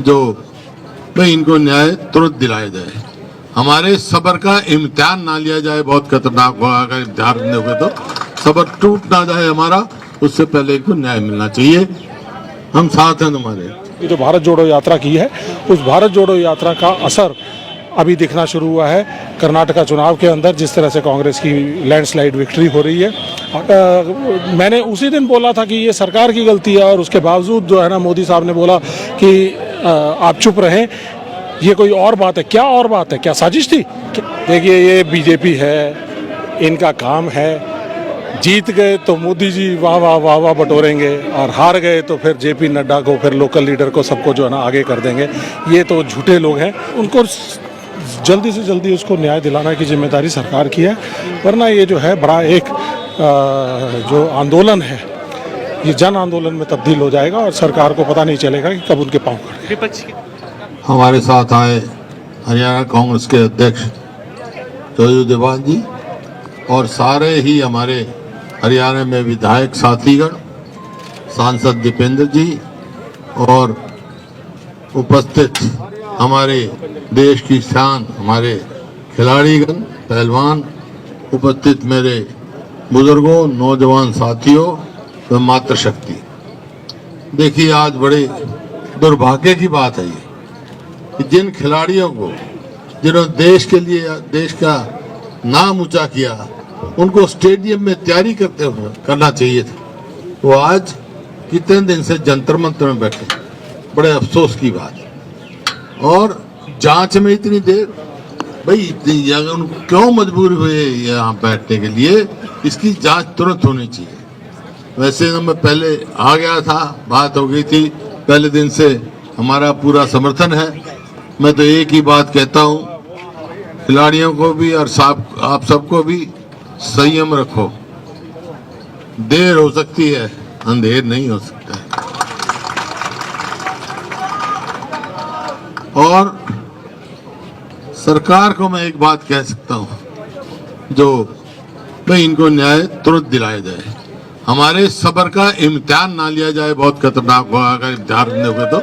जो भाई इनको न्याय तुरंत दिलाया जाए, हमारे सब्र का इम्तिहान ना लिया जाए, बहुत खतरनाक होगा अगर इम्तिहान दोगे तो सब्र टूट ना जाए हमारा, उससे पहले इनको न्याय मिलना चाहिए। हम साथ हैं तुम्हारे। ये जो भारत जोड़ो यात्रा की है, उस भारत जोड़ो यात्रा का असर अभी दिखना शुरू हुआ है। कर्नाटका चुनाव के अंदर जिस तरह से कांग्रेस की लैंडस्लाइड विक्ट्री हो रही है, मैंने उसी दिन बोला था कि ये सरकार की गलती है, और उसके बावजूद जो है ना मोदी साहब ने बोला कि आप चुप रहें, ये कोई और बात है। क्या और बात है? क्या साजिश थी? देखिए, ये बीजेपी है, इनका काम है, जीत गए तो मोदी जी वाह वाह वाह वाह बटोरेंगे, और हार गए तो फिर जेपी नड्डा को, फिर लोकल लीडर को, सबको जो है ना आगे कर देंगे। ये तो झूठे लोग हैं। उनको जल्दी से जल्दी उसको न्याय दिलाने की जिम्मेदारी सरकार की है, वरना ये जो है बड़ा एक जो आंदोलन है, ये जन आंदोलन में तब्दील हो जाएगा, और सरकार को पता नहीं चलेगा कि कब उनके पांव खड़े। विपक्ष हमारे साथ आए हरियाणा कांग्रेस के अध्यक्ष चौधरी देवान जी और सारे ही हमारे हरियाणा में विधायक साथीगण, सांसद दीपेंद्र जी और उपस्थित हमारे देश की शान, हमारे खिलाड़ीगण, पहलवान, उपस्थित मेरे बुजुर्गों, नौजवान साथियों व मातृशक्ति। देखिए, आज बड़े दुर्भाग्य की बात है ये कि जिन खिलाड़ियों को, जिन्होंने देश के लिए, देश का नाम ऊंचा किया, उनको स्टेडियम में तैयारी करना चाहिए था, वो आज कितने दिन से जंतर मंतर में बैठे। बड़े अफसोस की बात। और जांच में इतनी देर, भाई इतनी उनको क्यों मजबूर हुए यहाँ बैठने के लिए, इसकी जांच तुरंत होनी चाहिए। वैसे तो मैं पहले आ गया था, बात हो गई थी, पहले दिन से हमारा पूरा समर्थन है। मैं तो एक ही बात कहता हूँ, खिलाड़ियों को भी और आप सबको भी, संयम रखो। देर हो सकती है, अंधेर नहीं हो सकता है। और सरकार को मैं एक बात कह सकता हूँ, जो भाई इनको न्याय तुरंत दिलाया जाए, हमारे सब्र का इम्तिहान ना लिया जाए, बहुत खतरनाक होगा अगर इम्तिहान दोगे तो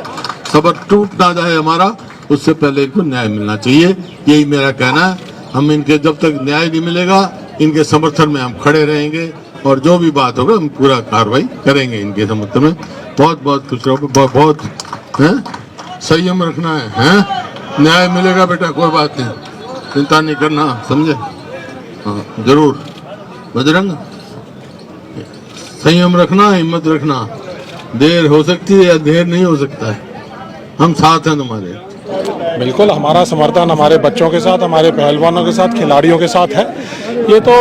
सब्र टूट ना जाए हमारा, उससे पहले इनको न्याय मिलना चाहिए। यही मेरा कहना है। हम इनके जब तक न्याय नहीं मिलेगा, इनके समर्थन में हम खड़े रहेंगे, और जो भी बात होगा हम पूरा कार्रवाई करेंगे इनके समर्थन में। बहुत बहुत खुश रहो, बहुत संयम रखना है। न्याय मिलेगा बेटा, कोई बात नहीं, चिंता नहीं करना, समझे? हाँ, जरूर बजरंग, संयम रखना, हिम्मत रखना। देर हो सकती है या देर नहीं हो सकता है, हम साथ हैं तुम्हारे। बिल्कुल, हमारा समर्थन हमारे बच्चों के साथ, हमारे पहलवानों के साथ, खिलाड़ियों के साथ है। ये तो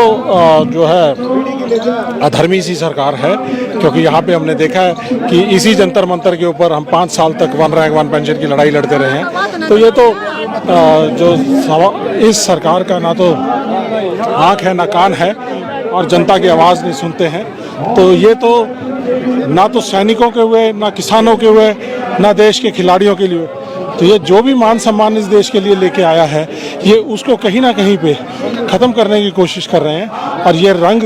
जो है अधर्मी सी सरकार है, क्योंकि यहाँ पे हमने देखा है कि इसी जंतर मंतर के ऊपर हम 5 साल तक वन रैंक वन पेंशन की लड़ाई लड़ते रहे हैं। तो ये तो जो इस सरकार का ना तो आँख है ना कान है, और जनता की आवाज़ नहीं सुनते हैं। तो ये तो ना तो सैनिकों के हुए, ना किसानों के हुए, ना देश के खिलाड़ियों के लिए। तो ये जो भी मान सम्मान इस देश के लिए लेके आया है, ये उसको कहीं ना कहीं पे ख़त्म करने की कोशिश कर रहे हैं। और ये रंग,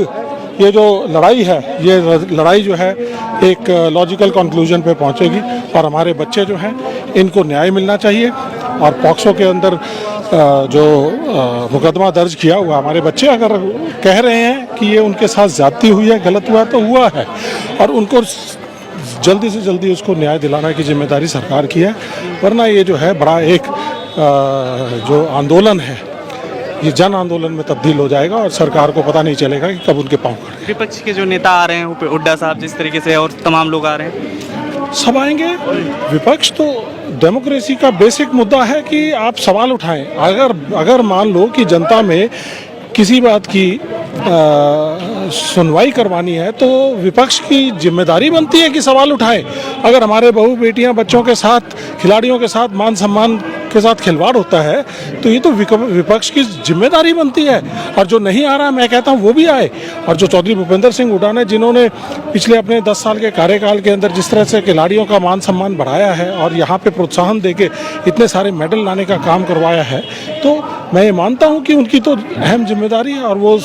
ये जो लड़ाई है, ये लड़ाई जो है एक लॉजिकल कंक्लूजन पे पहुंचेगी, और हमारे बच्चे जो हैं, इनको न्याय मिलना चाहिए। और पॉक्सो के अंदर जो मुकदमा दर्ज किया हुआ, हमारे बच्चे अगर कह रहे हैं कि ये उनके साथ ज्यादती हुई है, गलत हुआ, तो हुआ है, और उनको जल्दी से जल्दी उसको न्याय दिलाने की जिम्मेदारी सरकार की है, वरना ये जो है बड़ा एक जो आंदोलन है, ये जन आंदोलन में तब्दील हो जाएगा, और सरकार को पता नहीं चलेगा कि कब उनके पांव खड़े। विपक्ष के जो नेता आ रहे हैं, हुड्डा साहब जिस तरीके से, और तमाम लोग आ रहे हैं, सब आएंगे। विपक्ष तो डेमोक्रेसी का बेसिक मुद्दा है कि आप सवाल उठाएं। अगर मान लो कि जनता में किसी बात की सुनवाई करवानी है, तो विपक्ष की जिम्मेदारी बनती है कि सवाल उठाएं। अगर हमारे बहू बेटियां, बच्चों के साथ, खिलाड़ियों के साथ मान सम्मान के साथ खिलवाड़ होता है, तो ये तो विपक्ष की जिम्मेदारी बनती है। और जो नहीं आ रहा, मैं कहता हूँ वो भी आए। और जो चौधरी भूपेंद्र सिंह हुड्डा ने, जिन्होंने पिछले अपने 10 साल के कार्यकाल के अंदर जिस तरह से खिलाड़ियों का मान सम्मान बढ़ाया है, और यहाँ पे प्रोत्साहन देके इतने सारे मेडल लाने का काम करवाया है, तो मैं ये मानता हूँ कि उनकी तो अहम जिम्मेदारी है, और वो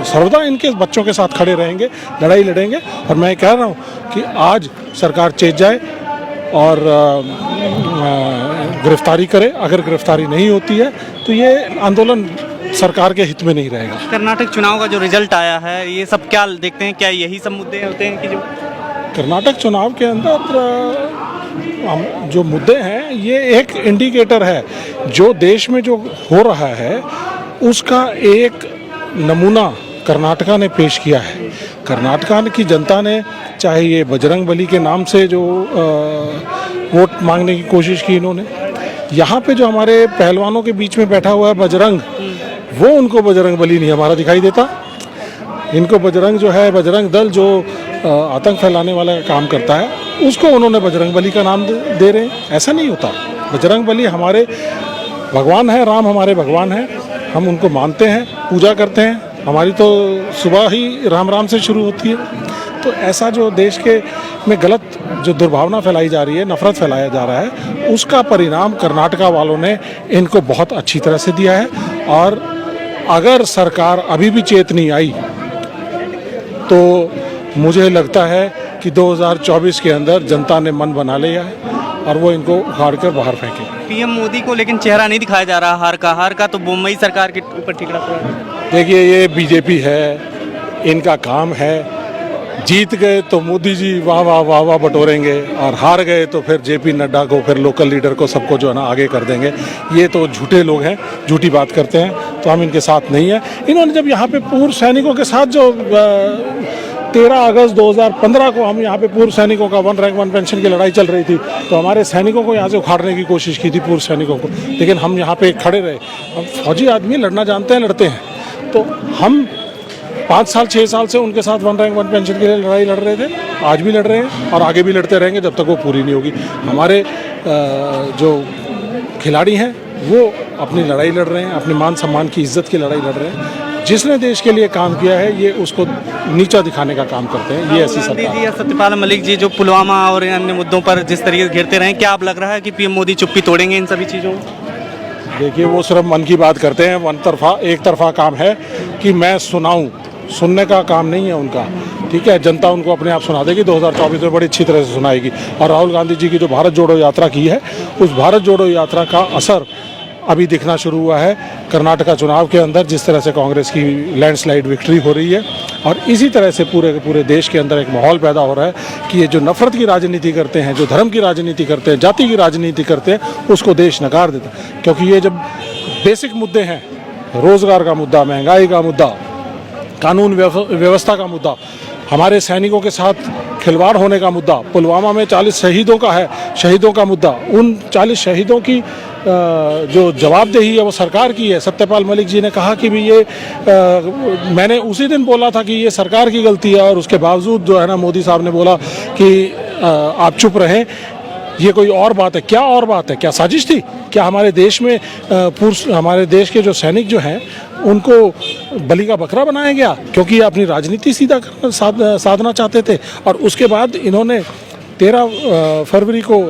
सर्वदा इनके बच्चों के साथ खड़े रहेंगे, लड़ाई लड़ेंगे। और मैं कह रहा हूँ कि आज सरकार चेत जाए, और गिरफ्तारी करे। अगर गिरफ्तारी नहीं होती है तो ये आंदोलन सरकार के हित में नहीं रहेगा। कर्नाटक चुनाव का जो रिजल्ट आया है ये सब क्या देखते हैं, क्या यही सब मुद्दे होते हैं कि जो कर्नाटक चुनाव के अंदर जो मुद्दे हैं ये एक इंडिकेटर है, जो देश में जो हो रहा है उसका एक नमूना कर्नाटका ने पेश किया है। कर्नाटका की जनता ने, चाहे ये बजरंग बली के नाम से जो वोट मांगने की कोशिश की इन्होंने, यहाँ पे जो हमारे पहलवानों के बीच में बैठा हुआ है बजरंग, वो उनको बजरंग बली नहीं हमारा दिखाई देता। इनको बजरंग जो है, बजरंग दल जो आतंक फैलाने वाला काम करता है, उसको उन्होंने बजरंग बली का नाम दे रहे हैं। ऐसा नहीं होता। बजरंग बली हमारे भगवान है, राम हमारे भगवान है, हम उनको मानते हैं, पूजा करते हैं। हमारी तो सुबह ही राम राम से शुरू होती है। तो ऐसा जो देश के में गलत जो दुर्भावना फैलाई जा रही है, नफरत फैलाया जा रहा है, उसका परिणाम कर्नाटका वालों ने इनको बहुत अच्छी तरह से दिया है। और अगर सरकार अभी भी चेत नहीं आई तो मुझे लगता है कि 2024 के अंदर जनता ने मन बना लिया है और वो इनको उखाड़ कर बाहर फेंके। पीएम मोदी को लेकिन चेहरा नहीं दिखाया जा रहा हार का तो मुंबई सरकार के ऊपर ठिकरा पड़ा है। देखिए, ये बीजेपी है, इनका काम है। जीत गए तो मोदी जी वाह वाह वाह वाह बटोरेंगे, और हार गए तो फिर जेपी नड्डा को, फिर लोकल लीडर को, सबको जो है ना आगे कर देंगे। ये तो झूठे लोग हैं, झूठी बात करते हैं, तो हम इनके साथ नहीं हैं। इन्होंने जब यहाँ पे पूर्व सैनिकों के साथ जो 13 अगस्त 2015 को हम यहाँ पे पूर्व सैनिकों का 1 रैंक 1 पेंशन की लड़ाई चल रही थी, तो हमारे सैनिकों को यहाँ से उखाड़ने की कोशिश की थी, पूर्व सैनिकों को, लेकिन हम यहाँ पे खड़े रहे। हम फौजी आदमी, लड़ना जानते हैं, लड़ते हैं। तो हम 5 साल 6 साल से उनके साथ 1 रैंक 1 पेंशन के लिए लड़ाई लड़ रहे थे, आज भी लड़ रहे हैं और आगे भी लड़ते रहेंगे जब तक वो पूरी नहीं होगी। हमारे जो खिलाड़ी हैं वो अपनी लड़ाई लड़ रहे हैं, अपने मान सम्मान की इज्जत की लड़ाई लड़ रहे हैं। जिसने देश के लिए काम किया है ये उसको नीचा दिखाने का काम करते हैं। ये ऐसी सरकार है। सत्यपाल मलिक जी जो पुलवामा और अन्य मुद्दों पर जिस तरीके से घेरते रहे, क्या आप लग रहा है कि पीएम मोदी चुप्पी तोड़ेंगे इन सभी चीज़ों? देखिए, वो सिर्फ मन की बात करते हैं। एक तरफा काम है कि मैं सुनाऊं, सुनने का काम नहीं है उनका। ठीक है, जनता उनको अपने आप सुना देगी। 2024 में बड़ी अच्छी तरह से सुनाएगी। और राहुल गांधी जी की जो भारत जोड़ो यात्रा की है, उस भारत जोड़ो यात्रा का असर अभी दिखना शुरू हुआ है कर्नाटका चुनाव के अंदर। जिस तरह से कांग्रेस की लैंडस्लाइड विक्ट्री हो रही है, और इसी तरह से पूरे के पूरे देश के अंदर एक माहौल पैदा हो रहा है कि ये जो नफरत की राजनीति करते हैं, जो धर्म की राजनीति करते हैं, जाति की राजनीति करते हैं, उसको देश नकार देता है। क्योंकि ये जब बेसिक मुद्दे हैं, रोजगार का मुद्दा, महंगाई का मुद्दा, कानून व्यवस्था का मुद्दा, हमारे सैनिकों के साथ खिलवाड़ होने का मुद्दा, पुलवामा में 40 शहीदों का है, शहीदों का मुद्दा, उन 40 शहीदों की जो जवाबदेही है वो सरकार की है। सत्यपाल मलिक जी ने कहा कि भी ये मैंने उसी दिन बोला था कि ये सरकार की गलती है, और उसके बावजूद जो है ना मोदी साहब ने बोला कि आप चुप रहें। ये कोई और बात है? क्या और बात है? क्या साजिश थी? क्या हमारे देश में हमारे देश के जो सैनिक जो हैं उनको बलि का बकरा बनाया गया क्योंकि ये अपनी राजनीति साधना चाहते थे? और उसके बाद इन्होंने 13 फरवरी को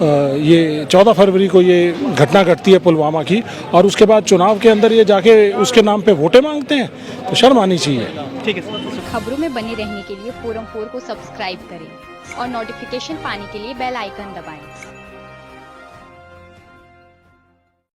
ये 14 फरवरी को ये घटना घटती है पुलवामा की, और उसके बाद चुनाव के अंदर ये जाके उसके नाम पे वोटें मांगते हैं, तो शर्म आनी चाहिए। ठीक है सर। खबरों में बने रहने के लिए फोरम 4 को सब्सक्राइब करें और नोटिफिकेशन पाने के लिए बेल आइकन दबाएं।